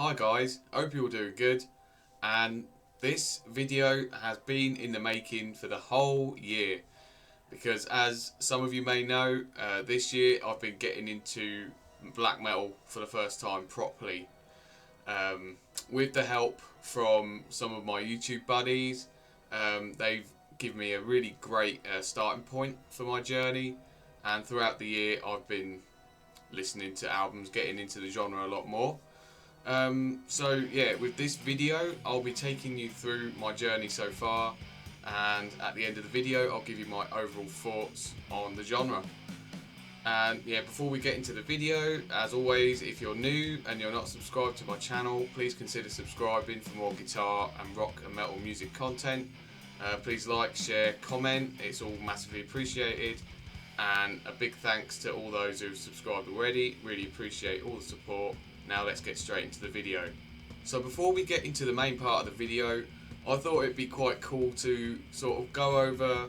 Hi guys, hope you're all doing good, and this video has been in the making for the whole year because, as some of you may know, this year I've been getting into black metal for the first time properly, with the help from some of my YouTube buddies. They've given me a really great starting point for my journey, and throughout the year I've been listening to albums, getting into the genre a lot more. So yeah, with this video I'll be taking you through my journey so far, and at the end of the video I'll give you my overall thoughts on the genre. And yeah, before we get into the video, as always, if you're new and you're not subscribed to my channel, please consider subscribing for more guitar and rock and metal music content. Please like, share, comment, it's all massively appreciated. And a big thanks to all those who've subscribed already, really appreciate all the support. Now let's get straight into the video. So before we get into the main part of the video, I thought it'd be quite cool to sort of go over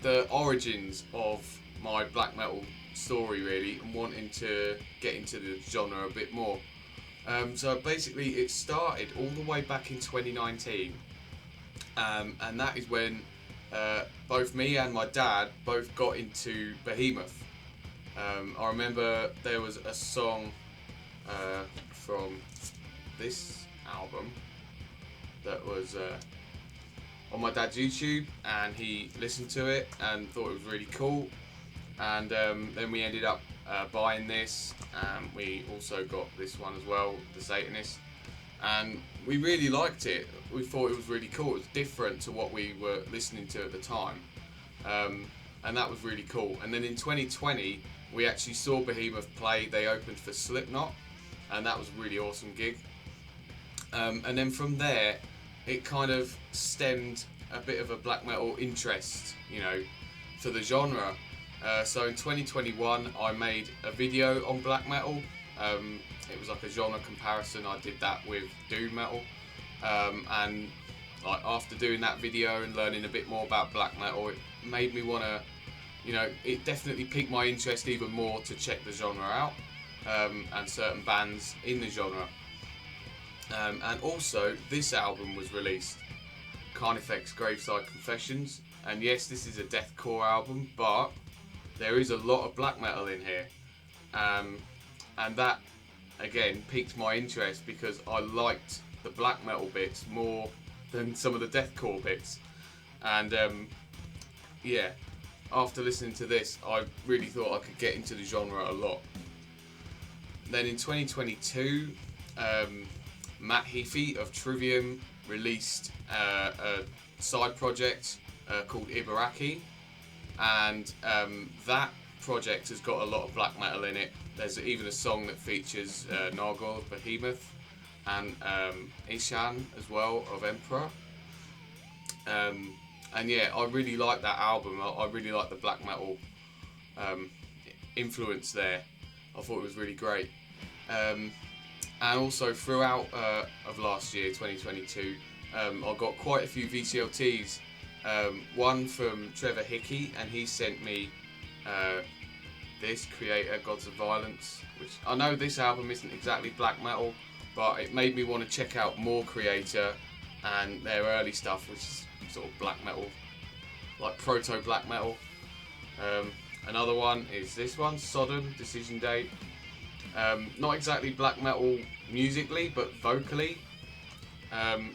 the origins of my black metal story really, and wanting to get into the genre a bit more. So basically it started all the way back in 2019, and that is when both me and my dad both got into Behemoth. I remember there was a song from this album that was on my dad's YouTube, and he listened to it and thought it was really cool, and then we ended up buying this, and we also got this one as well, The Satanist, and we really liked it. We thought it was really cool. It was different to what we were listening to at the time, and that was really cool. And then in 2020 we actually saw Behemoth play. They opened for Slipknot, and that was a really awesome gig. And then from there it kind of stemmed a bit of a black metal interest, you know, for the genre. So in 2021 I made a video on black metal. It was like a genre comparison. I did that with doom metal, and like after doing that video and learning a bit more about black metal, it made me want to, you know, it definitely piqued my interest even more to check the genre out, and certain bands in the genre. And also this album was released, Carnifex Graveside Confessions, and yes, this is a deathcore album, but there is a lot of black metal in here, and that again piqued my interest because I liked the black metal bits more than some of the deathcore bits. And yeah, after listening to this I really thought I could get into the genre a lot. Then in 2022 Matt Heafy of Trivium released a side project called Ibaraki, and that project has got a lot of black metal in it. There's even a song that features Noir, Behemoth, and Ishan as well of Emperor. And yeah, I really like that album. I really like the black metal influence there. I thought it was really great. And also throughout of last year, 2022, I got quite a few VCLTs. One from Trevor Hickey, and he sent me this Kreator, Gods of Violence, which I know this album isn't exactly black metal, but it made me want to check out more Kreator and their early stuff, which is sort of black metal, like proto black metal. Another one is this one, Sodom, Decision Date. Not exactly black metal musically, but vocally.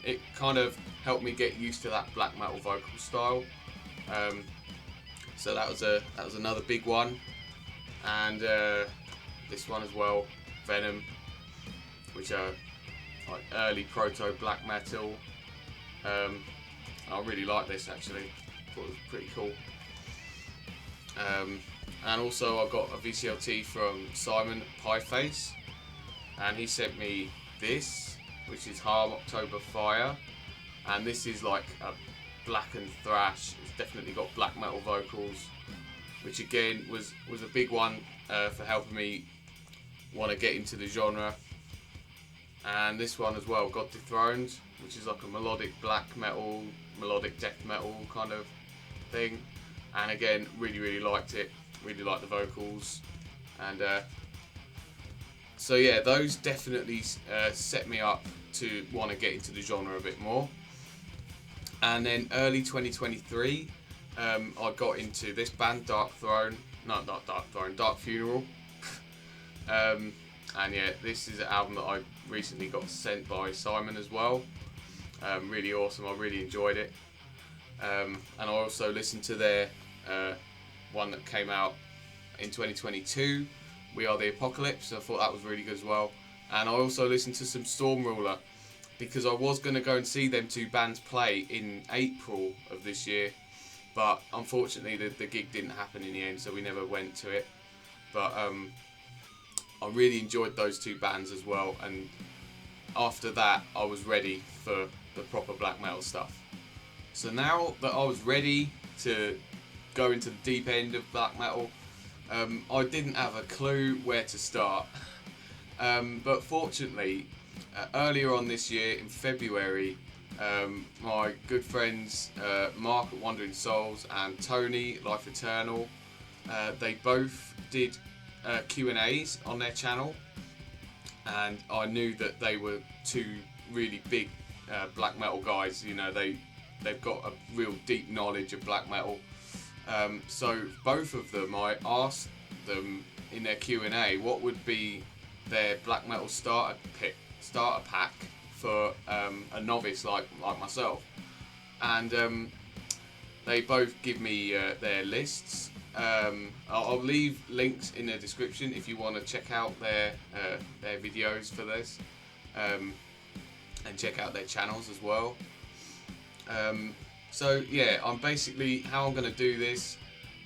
It kind of helped me get used to that black metal vocal style. So that was another big one. And this one as well, Venom, which are like early proto black metal. I really like this actually. Thought it was pretty cool. And also I got a VCLT from Simon Pieface, and he sent me this, which is Harm October Fire, and this is like a blackened thrash. It's definitely got black metal vocals, which again was a big one for helping me want to get into the genre. And this one as well, God Dethroned, which is like a melodic black metal, melodic death metal kind of thing, and again really liked it, really liked the vocals. And So yeah, those definitely set me up to want to get into the genre a bit more. And then early 2023, I got into this band, Dark Funeral. And yeah, this is an album that I recently got sent by Simon as well. Really awesome, I really enjoyed it. And I also listened to their one that came out in 2022, We Are the Apocalypse. I thought that was really good as well. And I also listened to some Stormruler, because I was going to go and see them two bands play in April of this year, but unfortunately the gig didn't happen in the end, so we never went to it. But I really enjoyed those two bands as well, and after that I was ready for the proper black metal stuff. So now that I was ready to go into the deep end of black metal, I didn't have a clue where to start. But fortunately, earlier on this year in February, my good friends Mark at Wandering Souls and Tony, Life Eternal, they both did Q&As on their channel, and I knew that they were two really big black metal guys. You know, they've got a real deep knowledge of black metal. So both of them, I asked them in their Q&A what would be their black metal starter pack for a novice like myself, and they both give me their lists. I'll leave links in the description if you want to check out their videos for this, and check out their channels as well. So yeah, I'm basically, how I'm going to do this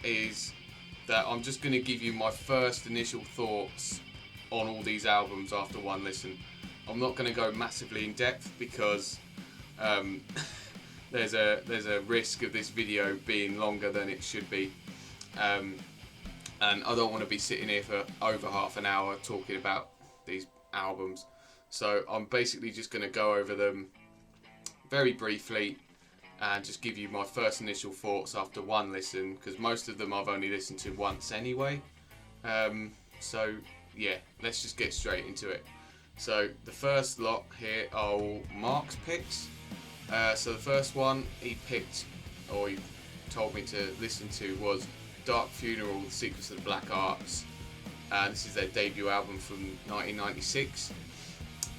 is that I'm just going to give you my first initial thoughts on all these albums after one listen. I'm not going to go massively in depth because there's a risk of this video being longer than it should be, and I don't want to be sitting here for over half an hour talking about these albums. So I'm basically just going to go over them very briefly and just give you my first initial thoughts after one listen, because most of them I've only listened to once anyway. So yeah, let's just get straight into it. So the first lot here are all Mark's picks. So the first one he picked, or he told me to listen to, was Dark Funeral, The Secrets of the Black Arts. This is their debut album from 1996.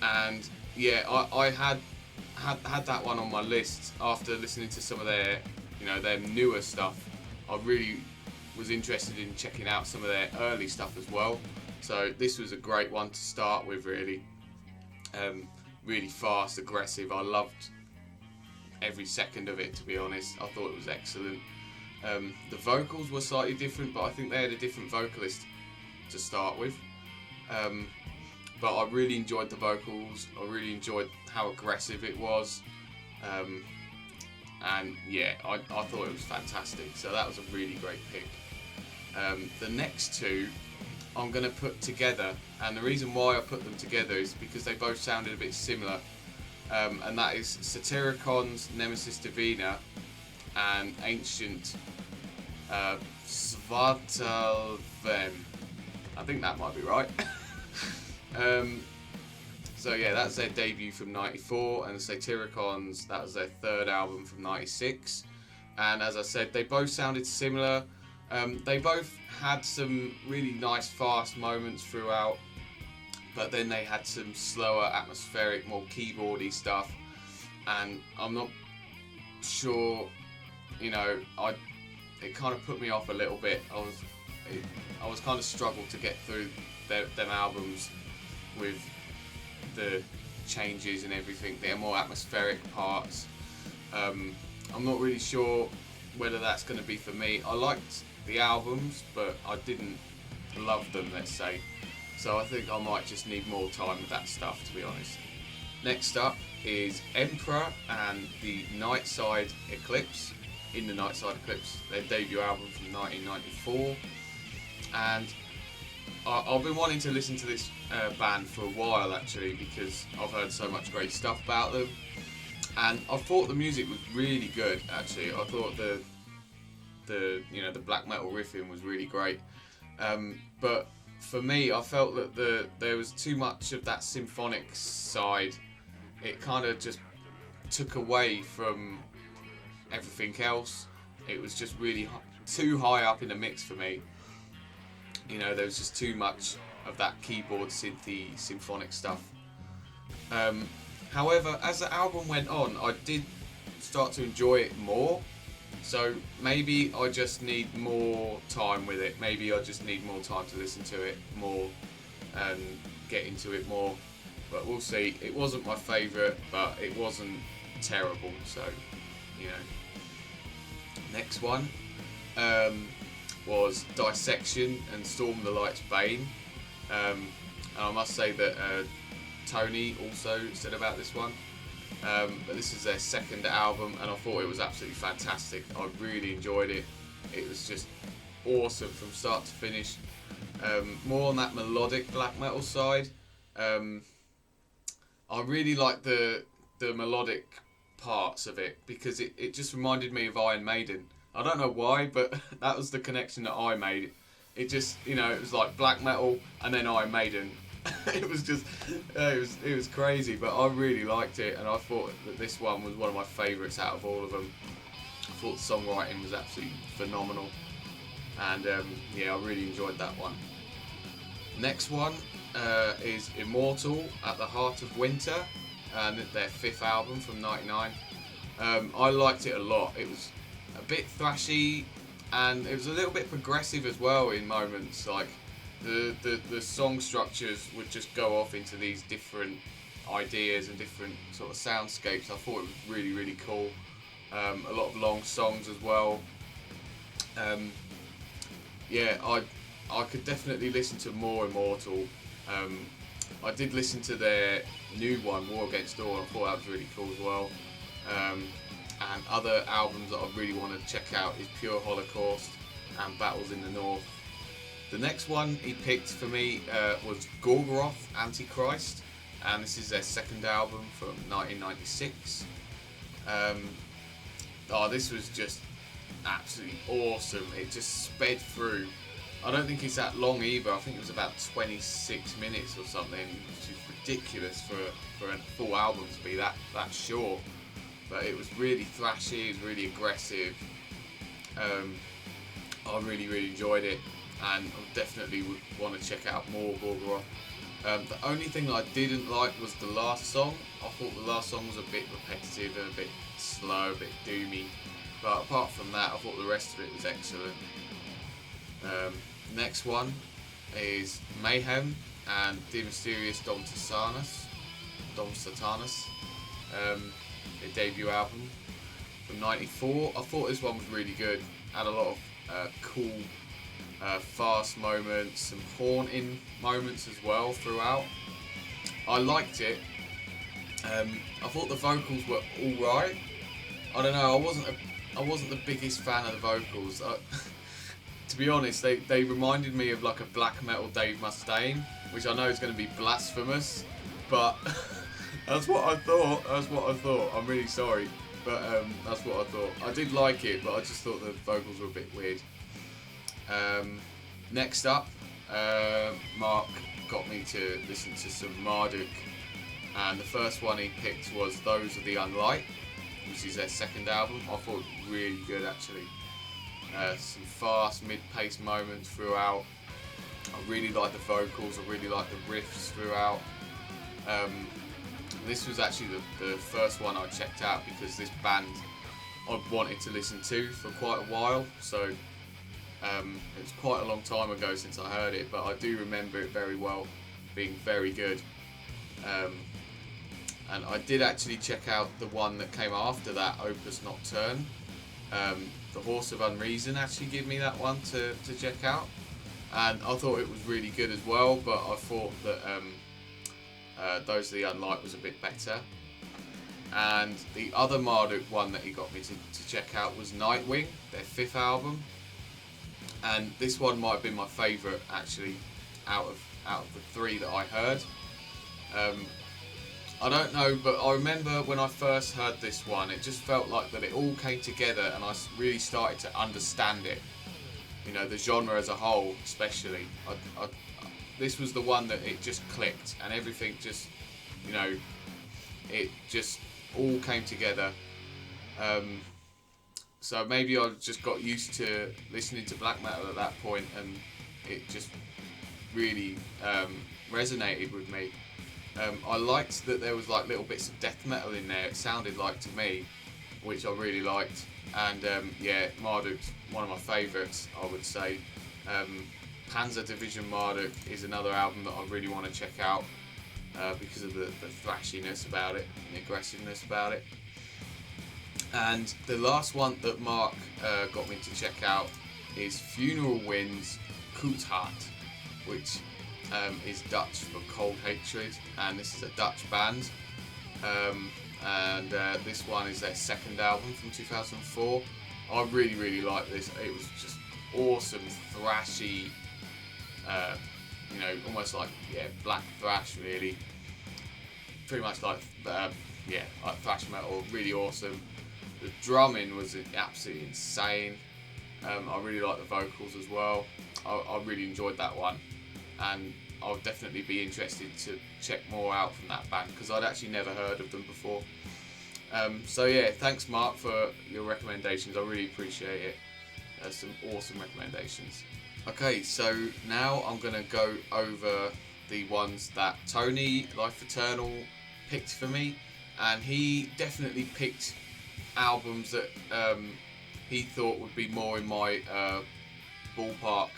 And yeah, I had that one on my list after listening to some of their, their newer stuff. I really was interested in checking out some of their early stuff as well. So this was a great one to start with, really. Really fast, aggressive. I loved every second of it, to be honest. I thought it was excellent. The vocals were slightly different, but I think they had a different vocalist to start with. But I really enjoyed the vocals. I really enjoyed how aggressive it was. And yeah, I thought it was fantastic. So that was a really great pick. The next two I'm going to put together, and the reason why I put them together is because they both sounded a bit similar, and that is Satyricon's Nemesis Divina and Ancient Svartalfheim. I think that might be right. So yeah, that's their debut from '94, and Satyricons, that was their third album from '96. And as I said, they both sounded similar. They both had some really nice fast moments throughout, but then they had some slower, atmospheric, more keyboardy stuff, and I'm not sure, it kind of put me off a little bit. I was kind of struggled to get through them albums with the changes and everything. They're more atmospheric parts. I'm not really sure whether that's going to be for me. I liked the albums, but I didn't love them, let's say. So I think I might just need more time with that stuff, to be honest. Next up is Emperor and the Nightside Eclipse. In the Nightside Eclipse, their debut album from 1994. And I've been wanting to listen to this band for a while, actually, because I've heard so much great stuff about them. And I thought the music was really good, actually. I thought the black metal riffing was really great. But for me, I felt that there was too much of that symphonic side. It kind of just took away from everything else. It was just really too high up in the mix for me. You know, there was just too much of that keyboard synthy symphonic stuff. However, as the album went on, I did start to enjoy it more. So maybe I just need more time with it. Maybe I just need more time to listen to it more and get into it more. But we'll see. It wasn't my favourite, but it wasn't terrible. So, you know. Next one was Dissection and Storm the Light's Bane. And I must say that Tony also said about this one. But this is their second album, and I thought it was absolutely fantastic. I really enjoyed it. It was just awesome from start to finish. More on that melodic black metal side. I really like the melodic parts of it because it just reminded me of Iron Maiden. I don't know why, but that was the connection that I made. It just, you know, it was like black metal and then Iron Maiden. It was just, it was crazy, but I really liked it, and I thought that this one was one of my favourites out of all of them. I thought the songwriting was absolutely phenomenal, and yeah, I really enjoyed that one. Next one is Immortal at the Heart of Winter, and their fifth album from '99. I liked it a lot. It was a bit thrashy, and it was a little bit progressive as well in moments. Like the song structures would just go off into these different ideas and different sort of soundscapes. I thought it was really, really cool. A lot of long songs as well. Yeah, I could definitely listen to more Immortal. I did listen to their new one, War Against All. I thought that was really cool as well. And other albums that I really want to check out is Pure Holocaust and Battles in the North. The next one he picked for me was Gorgoroth, Antichrist, and this is their second album from 1996. Oh, this was just absolutely awesome. It just sped through. I don't think it's that long either. I think it was about 26 minutes or something, which is ridiculous for a full album to be that short. But it was really thrashy, it was really aggressive. I really, really enjoyed it, and I definitely would want to check out more Gorgoroth. The only thing I didn't like was the last song. I thought the last song was a bit repetitive and a bit slow, a bit doomy. But apart from that, I thought the rest of it was excellent. Next one is Mayhem and The Mysterious Dom Satanus. Their debut album from '94. I thought this one was really good. Had a lot of cool, fast moments, some haunting moments as well throughout. I liked it. I thought the vocals were all right. I don't know. I wasn't the biggest fan of the vocals. To be honest, they reminded me of like a black metal Dave Mustaine, which I know is going to be blasphemous, but that's what I thought. I'm really sorry, but that's what I thought. I did like it, but I just thought the vocals were a bit weird. Next up, Mark got me to listen to some Marduk, and the first one he picked was Those of the Unlight, which is their second album. I thought it was really good actually. Some fast mid-paced moments throughout. I really liked the vocals, I really liked the riffs throughout. This was actually the first one I checked out because this band I've wanted to listen to for quite a while, so it's quite a long time ago since I heard it, but I do remember it very well, being very good. And I did actually check out the one that came after that, Opus Nocturne. The Horse of Unreason actually gave me that one to check out, and I thought it was really good as well, but I thought that Those of the Unlight was a bit better. And the other Marduk one that he got me to check out was Nightwing, their fifth album, and this one might have been my favourite actually out of the three that I heard. I don't know, but I remember when I first heard this one, it just felt like that it all came together and I really started to understand it. You know, the genre as a whole especially. this was the one that it just clicked, and everything just, you know, it just all came together. So maybe I just got used to listening to black metal at that point, and it just really resonated with me. I liked that there was like little bits of death metal in there. It sounded like to me, which I really liked. And yeah, Marduk's one of my favourites, I would say. Panzer Division Marduk is another album that I really want to check out because of the thrashiness about it and the aggressiveness about it. And the last one that Mark got me to check out is Funeral Wind's Koethart, which is Dutch for cold hatred, and this is a Dutch band. This one is their second album from 2004. I really like this. It was just awesome, thrashy, you know, almost like black thrash really. Pretty much like like thrash metal. Really awesome. The drumming was absolutely insane. I really like the vocals as well. I really enjoyed that one, and I'll definitely be interested to check more out from that band because I'd actually never heard of them before. So yeah, thanks Mark for your recommendations. I really appreciate it. There's some awesome recommendations. Okay, so now I'm gonna go over the ones that Tony Life Eternal picked for me, and he definitely picked albums that he thought would be more in my ballpark.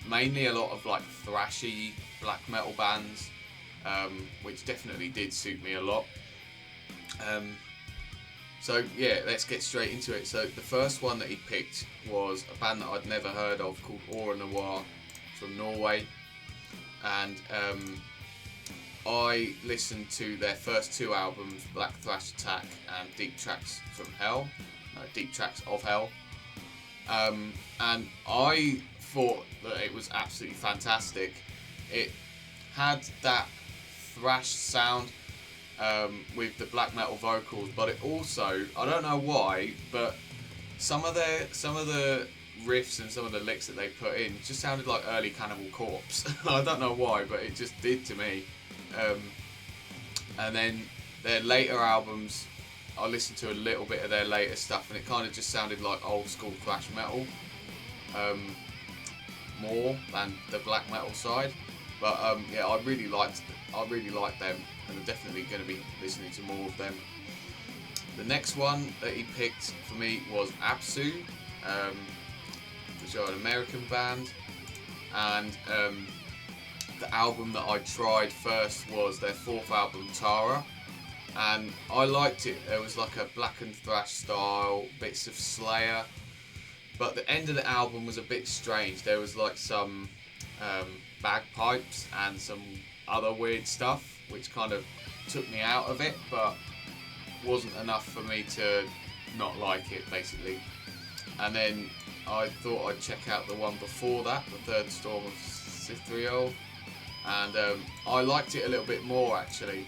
Mainly a lot of like thrashy black metal bands, which definitely did suit me a lot. So yeah, let's get straight into it. So the first one that he picked was a band that I'd never heard of called Noir from Norway, and I listened to their first two albums, Black Thrash Attack and Deep Tracks of Hell, and I thought that it was absolutely fantastic. It had that thrash sound with the black metal vocals, but it also, I don't know why, but some of the riffs and some of the licks that they put in just sounded like early Cannibal Corpse. I don't know why, but it just did to me. And then their later albums, I listened to a little bit of their later stuff, and it kind of just sounded like old school thrash metal, more than the black metal side. But yeah, I really liked them, and I'm definitely going to be listening to more of them. The next one that he picked for me was Absu, which are an American band, and the album that I tried first was their fourth album, Tara, and I liked it. There was like a black and thrash style, bits of Slayer, but the end of the album was a bit strange. There was like some bagpipes and some other weird stuff, which kind of took me out of it, but wasn't enough for me to not like it, basically. And then I thought I'd check out the one before that, the Third Storm of Satyricon, and I liked it a little bit more actually,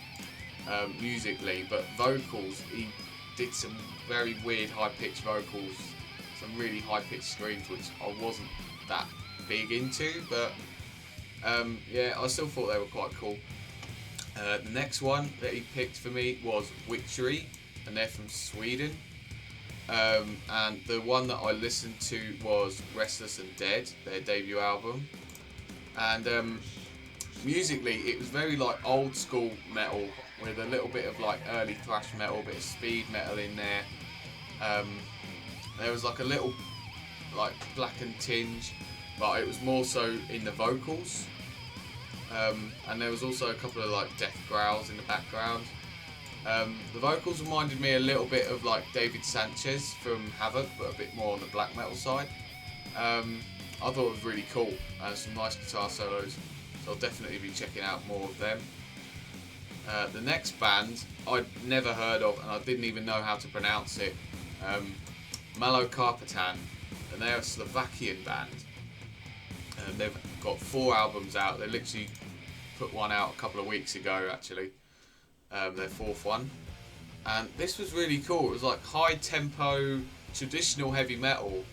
musically, but vocals, he did some very weird high-pitched vocals, some really high-pitched screams, which I wasn't that big into, but yeah, I still thought they were quite cool. The next one that he picked for me was Witchery, and they're from Sweden. And the one that I listened to was Restless and Dead, their debut album. And musically, it was very like old school metal with a little bit of like early thrash metal, a bit of speed metal in there. There was like a little like blackened tinge, but it was more so in the vocals. And there was also a couple of like death growls in the background. The vocals reminded me a little bit of like David Sanchez from Havoc, but a bit more on the black metal side. I thought it was really cool, some nice guitar solos, so I'll definitely be checking out more of them. The next band I'd never heard of, and I didn't even know how to pronounce it, Malokarpatan, and they're a Slovakian band. They've got 4 albums out. They literally put one out a couple of weeks ago actually, their 4th one, and this was really cool. It was like high tempo traditional heavy metal,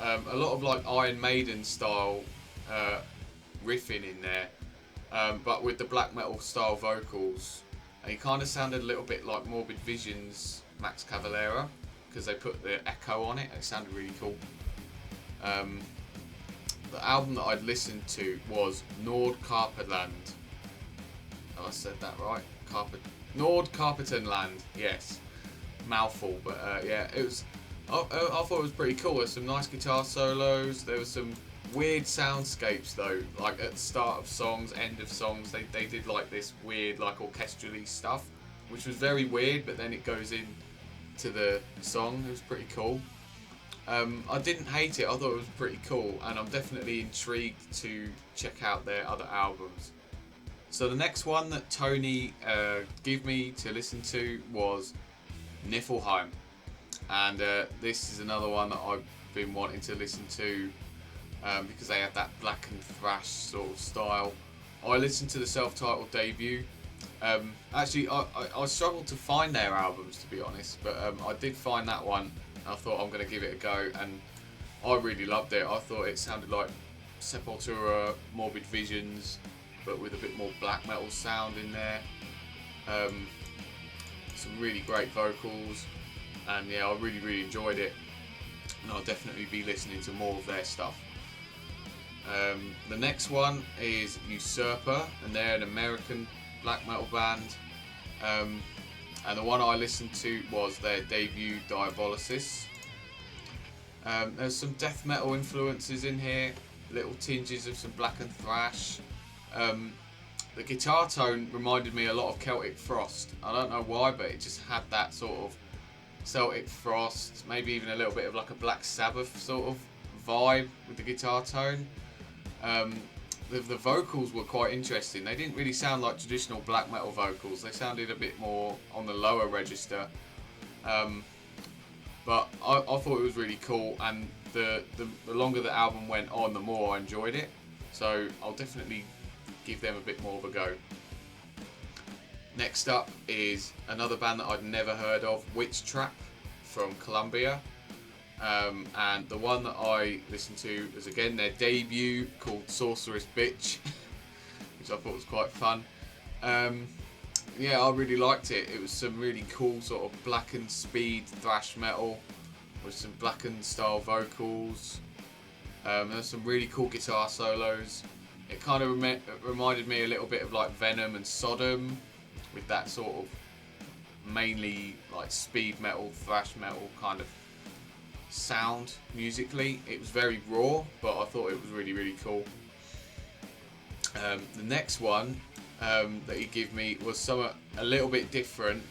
a lot of like Iron Maiden style riffing in there, but with the black metal style vocals. And he kind of sounded a little bit like Morbid Vision's Max Cavalera, because they put the echo on it. It sounded really cool. The album that I'd listened to was Nordkarpatland. Oh, I said that right. Nordkarpatan Land. Yes, mouthful, but yeah, it was. I thought it was pretty cool. There's some nice guitar solos. There was some weird soundscapes though, like at the start of songs, end of songs. They did like this weird, like orchestrally stuff, which was very weird. But then it goes in to the song. It was pretty cool. I didn't hate it. I thought it was pretty cool, and I'm definitely intrigued to check out their other albums. So the next one that Tony gave me to listen to was Nifelheim, and this is another one that I've been wanting to listen to because they have that black and thrash sort of style. I listened to the self-titled debut. Actually, I struggled to find their albums, to be honest, but I did find that one. I thought I'm going to give it a go, and I really loved it. I thought it sounded like Sepultura, Morbid Visions, but with a bit more black metal sound in there. Some really great vocals, and yeah, I really enjoyed it, and I'll definitely be listening to more of their stuff. The next one is Usurper, and they're an American black metal band. And the one I listened to was their debut, Diabolysis. There's some death metal influences in here, little tinges of some black and thrash. The guitar tone reminded me a lot of Celtic Frost. I don't know why, but it just had that sort of Celtic Frost, maybe even a little bit of like a Black Sabbath sort of vibe with the guitar tone. The vocals were quite interesting. They didn't really sound like traditional black metal vocals. They sounded a bit more on the lower register. But I thought it was really cool, and the longer the album went on, the more I enjoyed it. So I'll definitely give them a bit more of a go. Next up is another band that I'd never heard of, Witchtrap from Colombia. And the one that I listened to was again their debut, called Sorceress Bitch, which I thought was quite fun. Yeah, I really liked it. It was some really cool sort of blackened speed thrash metal with some blackened style vocals. There's some really cool guitar solos. It kind of reminded me a little bit of like Venom and Sodom, with that sort of mainly like speed metal, thrash metal kind of sound musically. It was very raw, but I thought it was really cool. The next one that he gave me was somewhat a little bit different,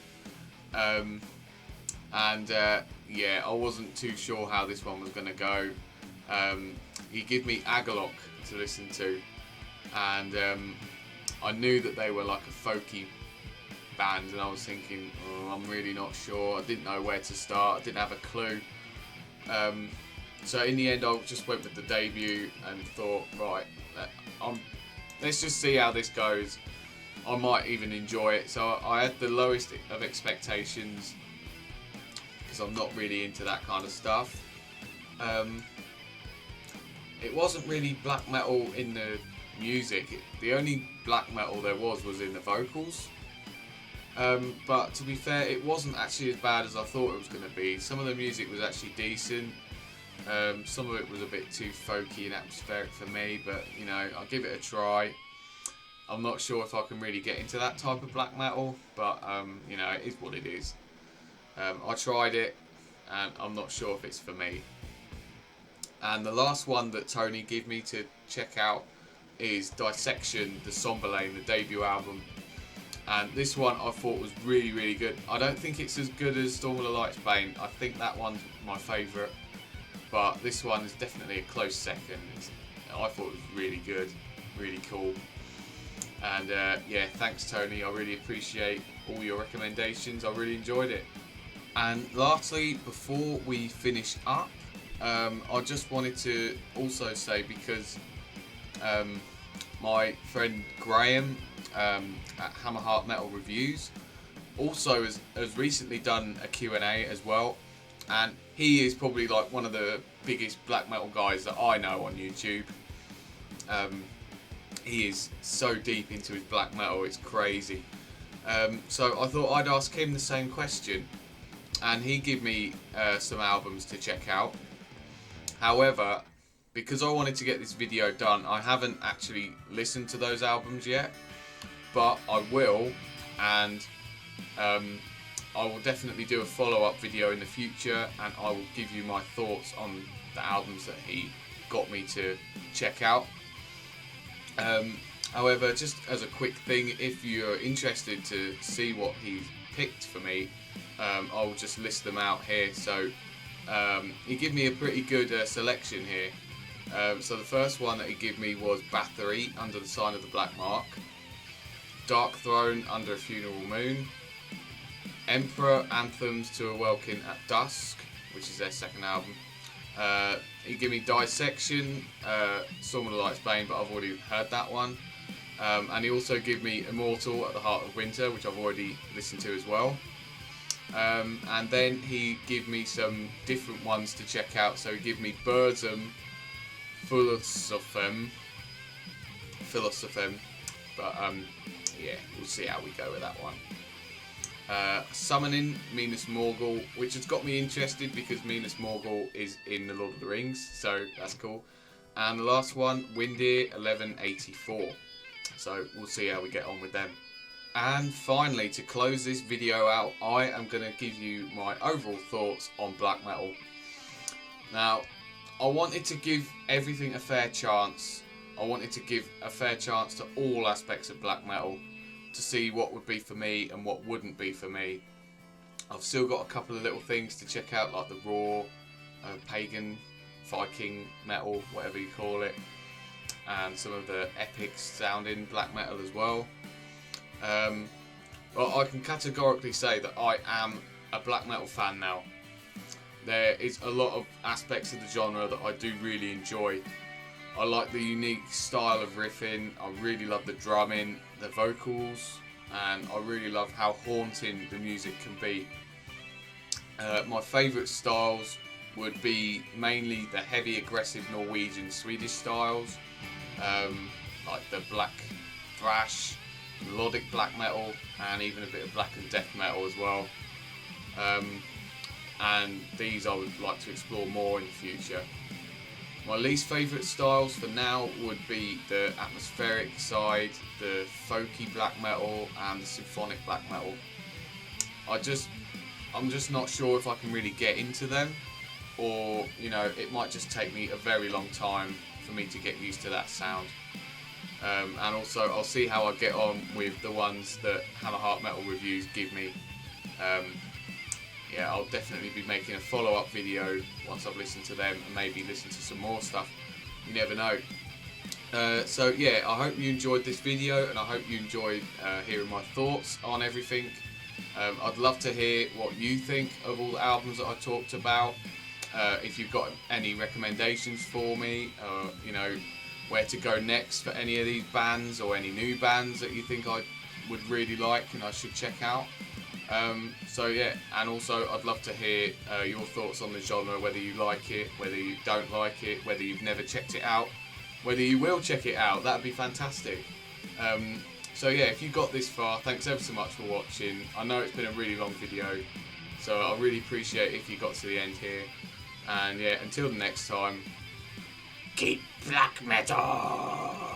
and yeah, I wasn't too sure how this one was going to go. He gave me Agalloch to listen to, and I knew that they were like a folky band, and I was thinking, oh, I'm really not sure. I didn't know where to start. I didn't have a clue. So in the end, I just went with the debut and thought, right, let's just see how this goes. I might even enjoy it. So I had the lowest of expectations because I'm not really into that kind of stuff. It wasn't really black metal in the music. The only black metal there was in the vocals. But to be fair, it wasn't actually as bad as I thought it was going to be. Some of the music was actually decent. Some of it was a bit too folky and atmospheric for me, but you know, I'll give it a try. I'm not sure if I can really get into that type of black metal, but you know, it is what it is. I tried it, and I'm not sure if it's for me. And the last one that Tony gave me to check out is Dissection, the Somberlane, the debut album. And this one I thought was really good. I don't think it's as good as Stormruler Light's Bane. I think that one's my favourite, but this one is definitely a close second. I thought it was really good, really cool. And yeah, thanks Tony, I really appreciate all your recommendations. I really enjoyed it. And lastly, before we finish up, I just wanted to also say, because my friend Graham at Hammerheart Metal Reviews also has recently done a Q&A as well, and he is probably like one of the biggest black metal guys that I know on YouTube. he is so deep into his black metal, it's crazy. So I thought I'd ask him the same question, and he gave me some albums to check out. However, because I wanted to get this video done, I haven't actually listened to those albums yet, but I will, and I will definitely do a follow-up video in the future, and I will give you my thoughts on the albums that he got me to check out. However, just as a quick thing, if you're interested to see what he's picked for me, I'll just list them out here. So he gave me a pretty good selection here. So the first one that he gave me was Bathory, Under the Sign of the Black Mark, Dark Throne, Under a Funeral Moon, Emperor, Anthems to Awaken at Dusk, which is their second album. He gave me Dissection, Storm of the Light's Bane, but I've already heard that one. And he also gave me Immortal, At the Heart of Winter, which I've already listened to as well. And then he gave me some different ones to check out. So he gave me Burzum, Philosophem, but yeah, we'll see how we go with that one. Summoning, Minas Morgul, which has got me interested because Minas Morgul is in the Lord of the Rings, so that's cool. And the last one, Windir 1184. So we'll see how we get on with them. And finally, to close this video out, I am going to give you my overall thoughts on black metal. Now, I wanted to give everything a fair chance. I wanted to give a fair chance to all aspects of black metal, to see what would be for me and what wouldn't be for me. I've still got a couple of little things to check out, like the raw, pagan, Viking metal, whatever you call it, and some of the epic sounding black metal as well. But I can categorically say that I am a black metal fan now. There is a lot of aspects of the genre that I do really enjoy. I like the unique style of riffing, I really love the drumming, the vocals, and I really love how haunting the music can be. My favourite styles would be mainly the heavy aggressive Norwegian Swedish styles, like the black thrash, melodic black metal, and even a bit of black and death metal as well. And these I would like to explore more in the future. My least favourite styles for now would be the atmospheric side, the folky black metal, and the symphonic black metal. I'm just not sure if I can really get into them, or it might just take me a very long time for me to get used to that sound. And also I'll see how I get on with the ones that Hammerheart Metal Reviews give me. Yeah, I'll definitely be making a follow-up video once I've listened to them and maybe listen to some more stuff. You never know. So yeah, I hope you enjoyed this video, and I hope you enjoyed hearing my thoughts on everything. I'd love to hear what you think of all the albums that I talked about. If you've got any recommendations for me, where to go next for any of these bands, or any new bands that you think I would really like and I should check out. So yeah, and also I'd love to hear your thoughts on the genre, whether you like it, whether you don't like it, whether you've never checked it out, whether you will check it out. That'd be fantastic. So yeah, if you got this far, thanks ever so much for watching. I know it's been a really long video, so I really appreciate if you got to the end here. And yeah, until the next time, keep black metal!